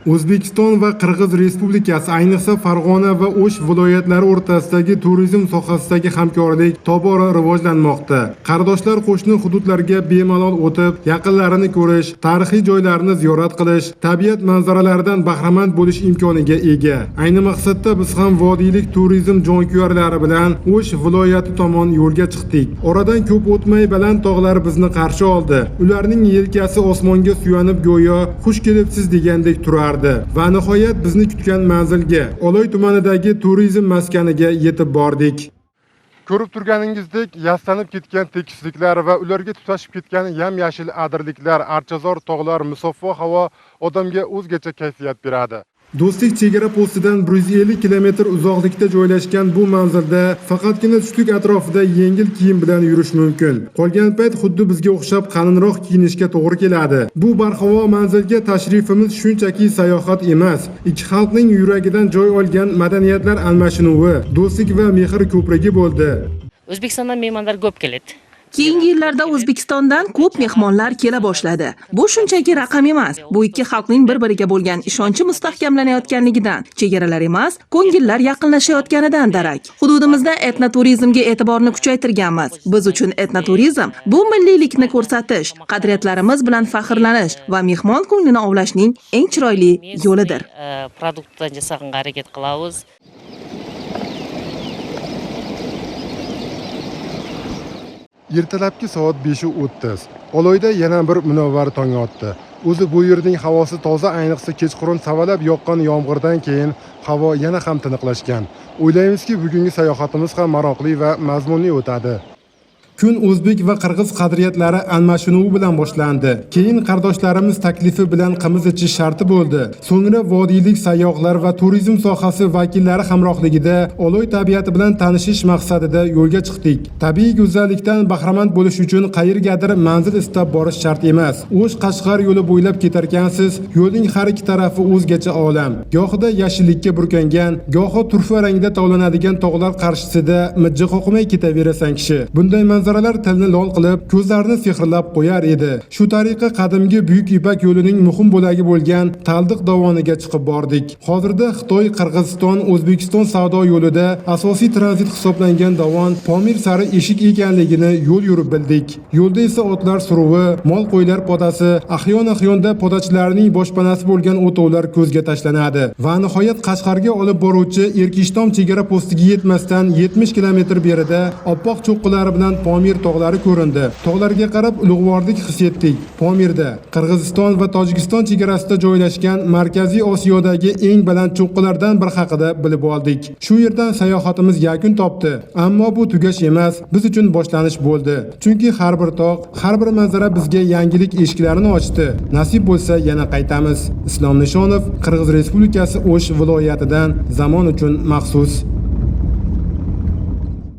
O'zbekiston va Qirg'iz Respublikasi, ayniqsa Farg'ona va O'sh viloyatlari o'rtasidagi turizm sohasidagi hamkorlik tobora rivojlanmoqda. Qardoshlar qo'shni hududlarga bemalol o'tib, yaqinlarini ko'rish, tarixiy joylarni ziyorat qilish, tabiat manzaralaridan bahramand bo'lish imkoniga ega. Ayni maqsadda biz ham vodiylik turizm jonkuyarlari bilan O'sh viloyati tomon yo'lga chiqdik. Oradan ko'p o'tmay baland tog'lar bizni qarshi oldi. Ularning yelkasi osmonga suyanib go'yo xush kelibsiz degandek turardi. Va nihoyat bizni kutgan manzilga, Oloy tumanidagi turizm maskaniga yetib bordik. Ko'rib turganingizdek, yastanib ketgan tekisliklar va ularga tutashib ketgan yam-yashil adirliklar, archazor tog'lar, musaffo havo odamga o'zgacha kayfiyat beradi. Do'stlik chegara postidan 150 kilometr uzoqlikda joylashgan bu manzilda faqatgina tushlik atrofida yengil kiyim bilan yurish mumkin. Qolgan payt xuddi bizga o'xshab qalinroq kiyinishga to'g'ri keladi. Bu barhavo manzilga tashrifimiz shunchaki sayohat emas, ikki xalqning yuragidan joy olgan madaniyatlar almashinuvi, do'stlik va mehr ko'prigi bo'ldi. O'zbekistondan mehmonlar ko'p keladi. Keyingi yillarda O'zbekistondan ko'p mehmonlar kela boshladi. Bu shunchaki raqam emas. Bu ikki xalqning bir-biriga bo'lgan ishonchi mustahkamlanayotganligidan, chegaralar emas, ko'ngillar yaqinlashayotganidan darak. Hududimizda etnoturizmga e'tiborni kuchaytirganmiz. Biz uchun etnoturizm bu milliylikni ko'rsatish, qadriyatlarimiz bilan faxrlanish va mehmon ko'nglini ovlashning eng chiroyli yo'lidir. Produktdan jasaqanga harakat qilamiz. Ertalabki soat 5:30. Oloyda yana bir munavvar tong otdi. O'zi bu yerning havosi toza, ayniqsa kechqurun savalab yoqqan yomg'irdan keyin havo yana ham tiniqlashgan. O'ylaymizki, bugungi sayohatimiz ham maroqli va mazmunli o'tadi. Kun o'zbek va qirg'iz qadriyatlari almashinuvi bilan boshlandi. Keyin qardoshlarimiz taklifi bilan qimiz ichish sharti bo'ldi. So'ngra vodiylik sayyohlar va turizm sohasi vakillari hamrohligida Oloy tabiati bilan tanishish maqsadida yo'lga chiqdik. Tabiiy go'zallikdan bahramand bo'lish uchun qayergadir manzil istab borish shart emas. O'sh-Qashqar yo'li bo'ylab ketarkansiz, yo'lning har ikki tarafi o'zgacha olam. Gohida yashillikka burkangan, gohi turfa rangda tovlanadigan tog'lar qarshisida mijja qoqmay ketaverasan kishi. Bunday manzaralar tilni lol qilib, ko'zlarni sehrlab qo'yar edi. Shu tariqa qadimgi Buyuk Ipak yo'lining muhim bo'lagi bo'lgan Taldiq dovoniga chiqib bordik. Hozirda Xitoy, Qirg'iziston, O'zbekiston savdo yo'lida asosiy tranzit hisoblangan dovon Pomir sari eshik ekanligini yo'l yurib bildik. Yo'lda esa otlar suruvi, mol qo'ylar podasi, ahyon-ahyonda podachilarning boshpanasi bo'lgan o'tovlar ko'zga tashlanadi. Va nihoyat Qashqarga olib boruvchi Erkishtom chegara postiga yetmasdan 70 kilometr berida oppoq cho'qqilari bilan Pomir tog'lari ko'rindi. Tog'larga qarab ulug'vorlik his etdik. Pomirda Qirg'iziston va Tojikiston chegarasida joylashgan Markaziy Osiyodagi eng baland cho'qqilardan biri haqida bilib oldik. Shu yerdan sayohatimiz yakun topdi. Ammo bu tugash emas, biz uchun boshlanish bo'ldi. Chunki har bir tog', har bir manzara bizga yangilik eshiklarini ochdi. Nasib bo'lsa yana qaytamiz. Islom Nishonov, Qirg'iz Respublikasi O'sh viloyatidan zamon uchun maxsus.